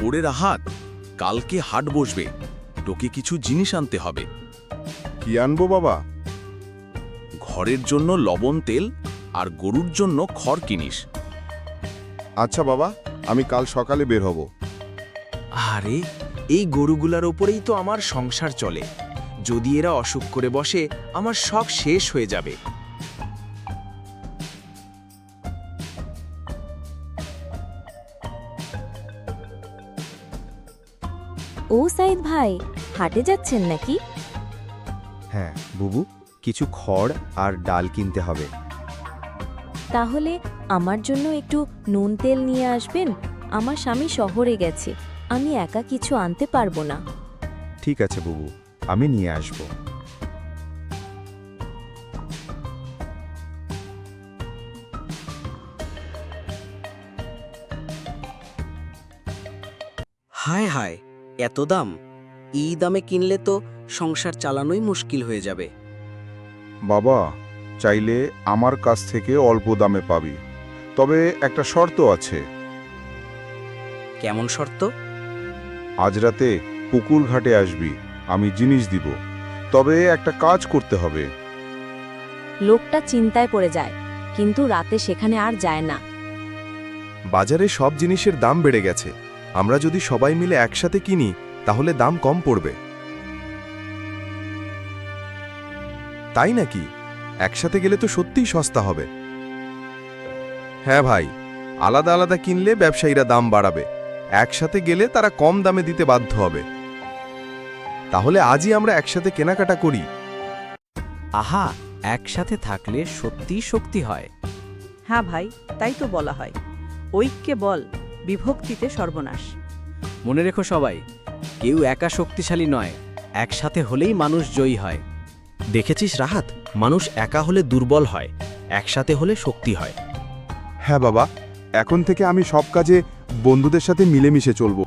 ওরে রাহাত, কালকে হাট বসবে, তোকে কিছু জিনিস আনতে হবে। কি আনবো বাবা? ঘরের জন্য লবণ তেল আর গরুর জন্য খড় কিনিস। আচ্ছা বাবা, আমি কাল সকালে বের হব। আরে, এই গরুগুলার ওপরেই তো আমার সংসার চলে। যদি এরা অসুখ করে বসে, আমার শখ শেষ হয়ে যাবে। ও সাইদ ভাই, হাটে যাচ্ছেন নাকি? হ্যাঁ বুবু, কিছু খড় আর ডাল কিনতে হবে। তাহলে আমার জন্য একটু নুন তেল নিয়ে আসবেন। আমার স্বামী শহরে গেছে, আমি একা কিছু আনতে পারবো না। ঠিক আছে বুবু, আমি নিয়ে আসব। হায় হায়, এত দাম! এই দামে কিনলে তো সংসার চালানোই মুশকিল হয়ে যাবে। বাবা, চাইলে আমার কাছ থেকে অল্প দামে পাবি, তবে একটা শর্ত আছে। কেমন শর্ত? আজ রাতে পুকুর ঘাটে আসবি, আমি জিনিস দিব, তবে একটা কাজ করতে হবে। লোকটা চিন্তায় পড়ে যায়, কিন্তু রাতে সেখানে আর যায় না। বাজারে সব জিনিসের দাম বেড়ে গেছে। আমরা যদি সবাই মিলে একসাথে কিনি তাহলে দাম কম পড়বে। তাই নাকি? একসাথে গেলে তো সত্যিই সস্তা হবে। হ্যাঁ ভাই, আলাদা আলাদা কিনলে ব্যবসায়ীরা দাম বাড়াবে, একসাথে গেলে তারা কম দামে দিতে বাধ্য হবে। তাহলে আজই আমরা একসাথে কেনাকাটা করি। আহা, একসাথে থাকলে সত্যিই শক্তি হয়। হ্যাঁ ভাই, তাই তো বলা হয়, ঐক্যে বল, বিভক্তিতে সর্বনাশ। মনে রেখো সবাই, কেউ একা শক্তিশালী নয়, একসাথে হলেই মানুষ জয়ী হয়। দেখেছিস রাহাত, মানুষ একা হলে দুর্বল হয়, একসাথে হলে শক্তি হয়। হ্যাঁ বাবা, এখন থেকে আমি সব কাজে বন্ধুদের সাথে মিলেমিশে চলবো।